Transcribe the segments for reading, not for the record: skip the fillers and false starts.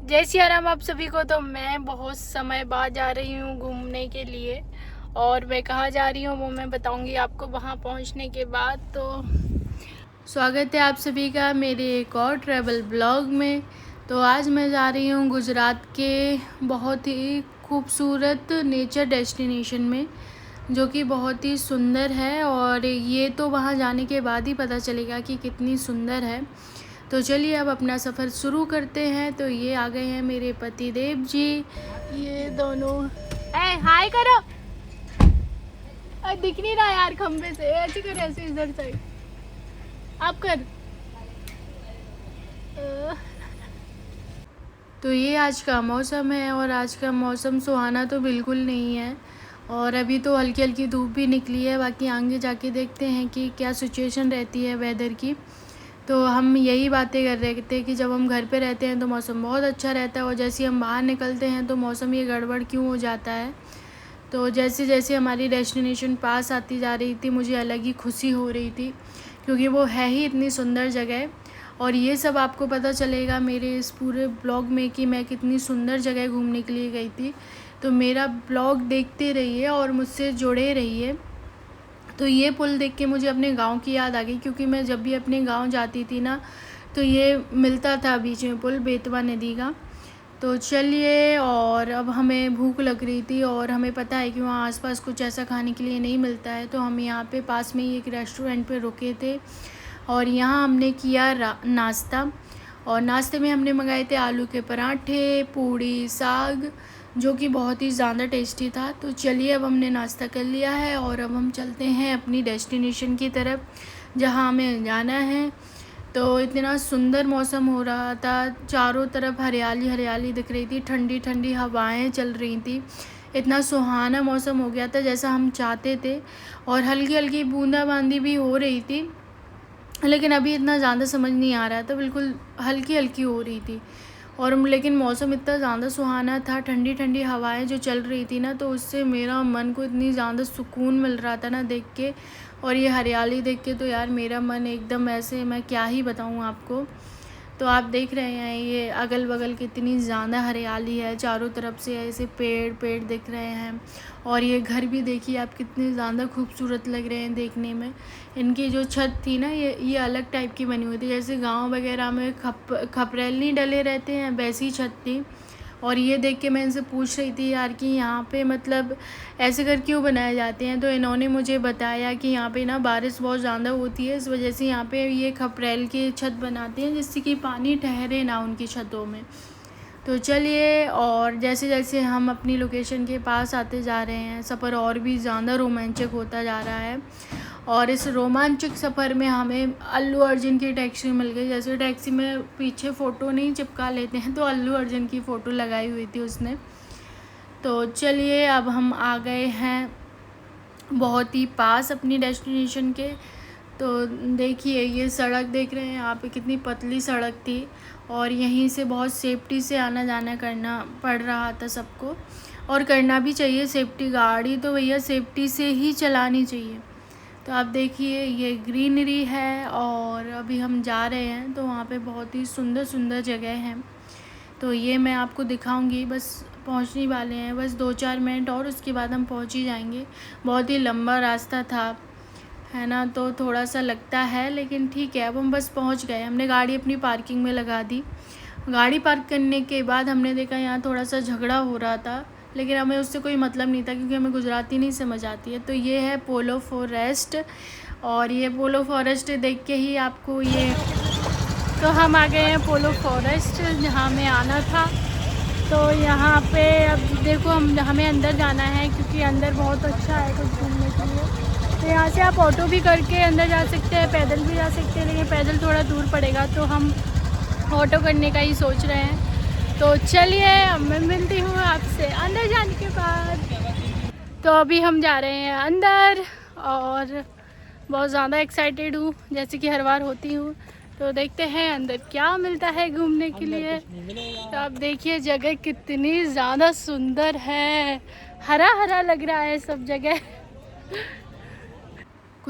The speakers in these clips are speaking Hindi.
जय सिया राम आप सभी को। तो मैं बहुत समय बाद जा रही हूँ घूमने के लिए, और मैं कहाँ जा रही हूँ वो मैं बताऊँगी आपको वहाँ पहुँचने के बाद। तो स्वागत है आप सभी का मेरे एक और ट्रैवल ब्लॉग में। तो आज मैं जा रही हूँ गुजरात के बहुत ही खूबसूरत नेचर डेस्टिनेशन में, जो कि बहुत ही सुंदर है, और ये तो वहाँ जाने के बाद ही पता चलेगा कि कितनी सुंदर है। तो चलिए अब अपना सफ़र शुरू करते हैं। तो ये आ गए हैं मेरे पति देव जी, ये दोनों। हाय करो। दिख नहीं रहा यार खंबे से, ऐसे कर, ऐसे इधर साइड आप कर। तो ये आज का मौसम है, और आज का मौसम सुहाना तो बिल्कुल नहीं है, और अभी तो हल्की हल्की धूप भी निकली है। बाकी आगे जाके देखते हैं कि क्या सिचुएशन रहती है वेदर की। तो हम यही बातें कर रहे थे कि जब हम घर पे रहते हैं तो मौसम बहुत अच्छा रहता है, और जैसे हम बाहर निकलते हैं तो मौसम ये गड़बड़ क्यों हो जाता है। तो जैसे जैसे हमारी डेस्टिनेशन पास आती जा रही थी मुझे अलग ही खुशी हो रही थी, क्योंकि वो है ही इतनी सुंदर जगह। और ये सब आपको पता चलेगा मेरे इस पूरे ब्लॉग में कि मैं कितनी सुंदर जगह घूमने के लिए गई थी। तो मेरा ब्लॉग देखते रहिए और मुझसे जुड़े रहिए। तो ये पुल देख के मुझे अपने गांव की याद आ गई, क्योंकि मैं जब भी अपने गांव जाती थी ना तो ये मिलता था बीच में पुल, बेतवा नदी का। तो चलिए, और अब हमें भूख लग रही थी और हमें पता है कि वहाँ आसपास कुछ ऐसा खाने के लिए नहीं मिलता है, तो हम यहाँ पे पास में ही एक रेस्टोरेंट पे रुके थे, और यहाँ हमने किया नाश्ता। और नाश्ते में हमने मंगाए थे आलू के पराठे, पूड़ी, साग, जो कि बहुत ही ज़्यादा टेस्टी था। तो चलिए अब हमने नाश्ता कर लिया है और अब हम चलते हैं अपनी डेस्टिनेशन की तरफ जहाँ हमें जाना है। तो इतना सुंदर मौसम हो रहा था, चारों तरफ हरियाली हरियाली दिख रही थी, ठंडी ठंडी हवाएं चल रही थी, इतना सुहाना मौसम हो गया था जैसा हम चाहते थे। और हल्की हल्की बूंदाबांदी भी हो रही थी, लेकिन अभी इतना ज़्यादा समझ नहीं आ रहा था, बिल्कुल हल्की हल्की हो रही थी। और लेकिन मौसम इतना ज़्यादा सुहाना था, ठंडी ठंडी हवाएं जो चल रही थी ना, तो उससे मेरा मन को इतनी ज़्यादा सुकून मिल रहा था ना देख के। और ये हरियाली देख के तो यार मेरा मन एकदम ऐसे, मैं क्या ही बताऊँ आपको। तो आप देख रहे हैं ये अगल बगल कितनी ज़्यादा हरियाली है, चारों तरफ से ऐसे पेड़ पेड़ दिख रहे हैं। और ये घर भी देखिए आप कितने ज़्यादा खूबसूरत लग रहे हैं देखने में। इनकी जो छत थी ना ये अलग टाइप की बनी हुई थी, जैसे गांव वगैरह में खपरेल नहीं डले रहते हैं वैसी छत थी। और ये देख के मैं इनसे पूछ रही थी यार कि यहाँ पे मतलब ऐसे घर क्यों बनाए जाते हैं। तो इन्होंने मुझे बताया कि यहाँ पे ना बारिश बहुत ज़्यादा होती है, इस वजह से यहाँ पे ये खपरेल की छत बनाते हैं, जिससे कि पानी ठहरे ना उनकी छतों में। तो चलिए, और जैसे जैसे हम अपनी लोकेशन के पास आते जा रहे हैं सफ़र और भी ज़्यादा रोमांचक होता जा रहा है। और इस रोमांचक सफ़र में हमें अल्लू अर्जुन की टैक्सी मिल गई। जैसे टैक्सी में पीछे फ़ोटो नहीं चिपका लेते हैं, तो अल्लू अर्जुन की फ़ोटो लगाई हुई थी उसने। तो चलिए अब हम आ गए हैं बहुत ही पास अपनी डेस्टिनेशन के। तो देखिए ये सड़क देख रहे हैं यहाँ पे, कितनी पतली सड़क थी, और यहीं से बहुत सेफ्टी से आना जाना करना पड़ रहा था सबको, और करना भी चाहिए सेफ्टी। गाड़ी तो भैया सेफ्टी से ही चलानी चाहिए। तो आप देखिए ये ग्रीनरी है, और अभी हम जा रहे हैं तो वहाँ पे बहुत ही सुंदर सुंदर जगह हैं। तो ये मैं आपको दिखाऊंगी, बस पहुँचने वाले हैं, बस 2-4 मिनट और उसके बाद हम पहुँच ही जाएंगे। बहुत ही लंबा रास्ता था, है ना, तो थोड़ा सा लगता है, लेकिन ठीक है अब हम बस पहुँच गए। हमने गाड़ी अपनी पार्किंग में लगा दी। गाड़ी पार्क करने के बाद हमने देखा यहाँ थोड़ा सा झगड़ा हो रहा था, लेकिन हमें उससे कोई मतलब नहीं था क्योंकि हमें गुजराती नहीं समझ आती है। तो ये है पोलो फॉरेस्ट, और ये पोलो फॉरेस्ट देख के ही आपको ये, तो हम आ गए हैं पोलो फॉरेस्ट जहाँ हमें आना था। तो यहाँ पे अब देखो हमें अंदर जाना है, क्योंकि अंदर बहुत अच्छा है कुछ घूमने के लिए। तो यहाँ से आप ऑटो भी करके अंदर जा सकते हैं, पैदल भी जा सकते हैं, लेकिन पैदल थोड़ा दूर पड़ेगा, तो हम ऑटो करने का ही सोच रहे हैं। तो चलिए मैं मिलती हूँ आपसे अंदर जाने के बाद। तो अभी हम जा रहे हैं अंदर, और बहुत ज़्यादा एक्साइटेड हूँ जैसे कि हर बार होती हूँ। तो देखते हैं अंदर क्या मिलता है घूमने के लिए। तो आप देखिए जगह कितनी ज़्यादा सुंदर है, हरा हरा लग रहा है सब जगह।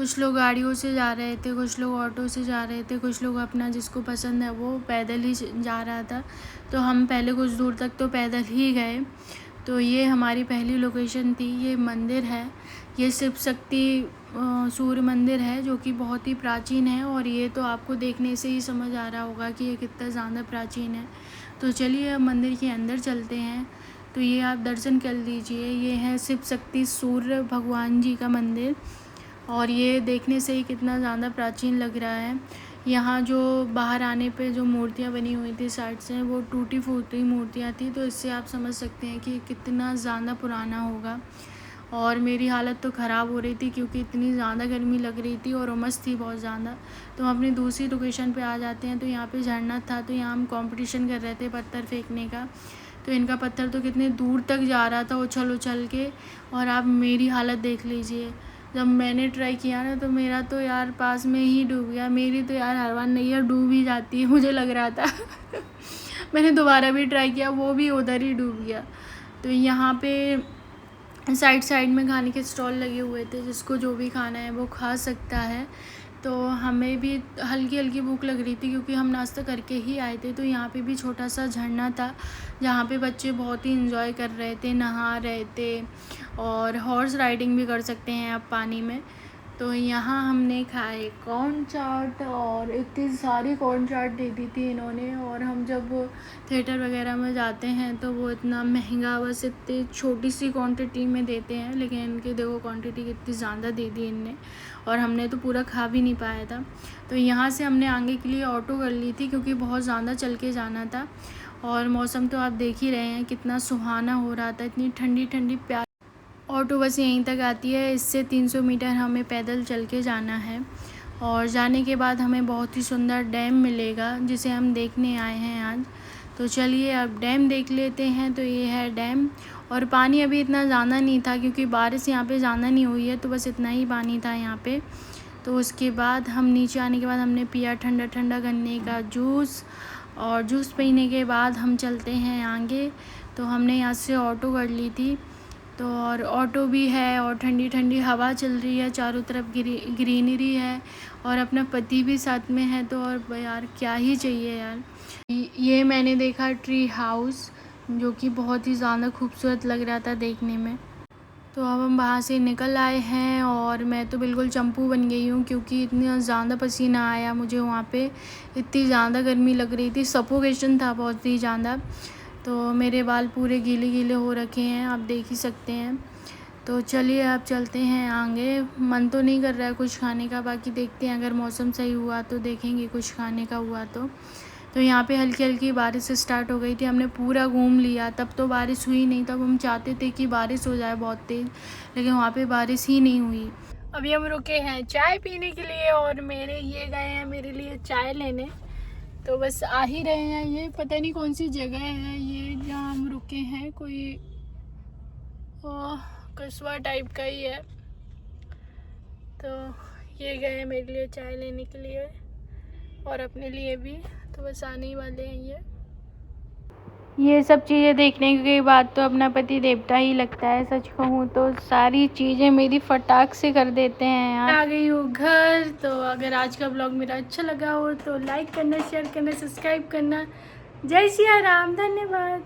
कुछ लोग गाड़ियों से जा रहे थे, कुछ लोग ऑटो से जा रहे थे, कुछ लोग अपना जिसको पसंद है वो पैदल ही जा रहा था। तो हम पहले कुछ दूर तक तो पैदल ही गए। तो ये हमारी पहली लोकेशन थी। ये मंदिर है, ये शिव शक्ति सूर्य मंदिर है जो कि बहुत ही प्राचीन है, और ये तो आपको देखने से ही समझ आ रहा होगा कि ये कितना ज़्यादा प्राचीन है। तो चलिए अब मंदिर के अंदर चलते हैं। तो ये आप दर्शन कर लीजिए। ये है शिव शक्ति सूर्य भगवान जी का मंदिर, और ये देखने से ही कितना ज़्यादा प्राचीन लग रहा है। यहाँ जो बाहर आने पे जो मूर्तियाँ बनी हुई थी साइड से, वो टूटी फूटी मूर्तियाँ थी। तो इससे आप समझ सकते हैं कि कितना ज़्यादा पुराना होगा। और मेरी हालत तो ख़राब हो रही थी क्योंकि इतनी ज़्यादा गर्मी लग रही थी और उमस थी बहुत ज़्यादा। तो हम अपनी दूसरी लोकेशन पे आ जाते हैं। तो यहाँ पे झरना था, तो यहाँ हम कंपटीशन कर रहे थे पत्थर फेंकने का। तो इनका पत्थर तो कितने दूर तक जा रहा था उछल उछल के, और आप मेरी हालत देख लीजिए। जब मैंने ट्राई किया ना तो मेरा तो यार पास में ही डूब गया। मेरी तो यार हर बार नैया डूब ही जाती है, मुझे लग रहा था। मैंने दोबारा भी ट्राई किया, वो भी उधर ही डूब गया। तो यहाँ पे साइड साइड में खाने के स्टॉल लगे हुए थे, जिसको जो भी खाना है वो खा सकता है। तो हमें भी हल्की हल्की भूख लग रही थी क्योंकि हम नाश्ता करके ही आए थे। तो यहाँ पे भी छोटा सा झरना था जहाँ पे बच्चे बहुत ही इंजॉय कर रहे थे, नहा रहे थे, और हॉर्स राइडिंग भी कर सकते हैं आप पानी में। तो यहाँ हमने खाए कॉर्न चाट, और इतनी सारी कॉर्न चाट दे दी थी इन्होंने। और हम जब थिएटर वगैरह में जाते हैं तो वो इतना महंगा बस इतनी छोटी सी क्वांटिटी में देते हैं, लेकिन इनकी देखो क्वांटिटी कितनी ज़्यादा दे दी इनने, और हमने तो पूरा खा भी नहीं पाया था। तो यहाँ से हमने आगे के लिए ऑटो कर ली थी क्योंकि बहुत ज़्यादा चल के जाना था। और मौसम तो आप देख ही रहे हैं कितना सुहाना हो रहा था, इतनी ठंडी ठंडी प्यारी। ऑटो बस यहीं तक आती है, इससे 300 मीटर हमें पैदल चल के जाना है। और जाने के बाद हमें बहुत ही सुंदर डैम मिलेगा जिसे हम देखने आए हैं आज। तो चलिए अब डैम देख लेते हैं। तो ये है डैम, और पानी अभी इतना ज़्यादा नहीं था क्योंकि बारिश यहाँ पे ज़्यादा नहीं हुई है, तो बस इतना ही पानी था यहाँ पे। तो उसके बाद हम नीचे आने के बाद हमने पिया ठंडा ठंडा गन्ने का जूस, और जूस पीने के बाद हम चलते हैं आगे। तो हमने यहाँ से ऑटो कर ली थी। तो और ऑटो भी है, और ठंडी ठंडी हवा चल रही है, चारों तरफ ग्रीनरी है, और अपना पति भी साथ में है। तो और यार क्या ही चाहिए यार। ये मैंने देखा ट्री हाउस, जो कि बहुत ही ज़्यादा खूबसूरत लग रहा था देखने में। तो अब हम वहाँ से निकल आए हैं, और मैं तो बिल्कुल चंपू बन गई हूँ क्योंकि इतना ज़्यादा पसीना आया मुझे वहाँ पे। इतनी ज़्यादा गर्मी लग रही थी, सफोकेशन था बहुत ही ज़्यादा। तो मेरे बाल पूरे गीले गीले हो रखे हैं, आप देख ही सकते हैं। तो चलिए अब चलते हैं आगे। मन तो नहीं कर रहा है कुछ खाने का, बाकी देखते हैं अगर मौसम सही हुआ तो देखेंगे कुछ खाने का हुआ तो यहाँ पे हल्की हल्की बारिश स्टार्ट हो गई थी। हमने पूरा घूम लिया, तब तो बारिश हुई नहीं, तब हम चाहते थे कि बारिश हो जाए बहुत तेज़, लेकिन वहाँ पे बारिश ही नहीं हुई। अभी हम रुके हैं चाय पीने के लिए, और ये गए हैं मेरे लिए चाय लेने। तो बस आ ही रहे हैं। ये पता नहीं कौन सी जगह है ये जहाँ हम रुके हैं, कोई कस्बा टाइप का ही है। तो ये गए हैं मेरे लिए चाय लेने के लिए, और अपने लिए भी। तो बस आने ही वाले हैं ये सब चीज़ें देखने के बाद तो अपना पति देवता ही लगता है। सच कहूँ तो सारी चीज़ें मेरी फटाक से कर देते हैं यार। आ गई हूँ घर। तो अगर आज का ब्लॉग मेरा अच्छा लगा हो तो लाइक करना, शेयर करना, सब्सक्राइब करना। जय सिया राम, धन्यवाद।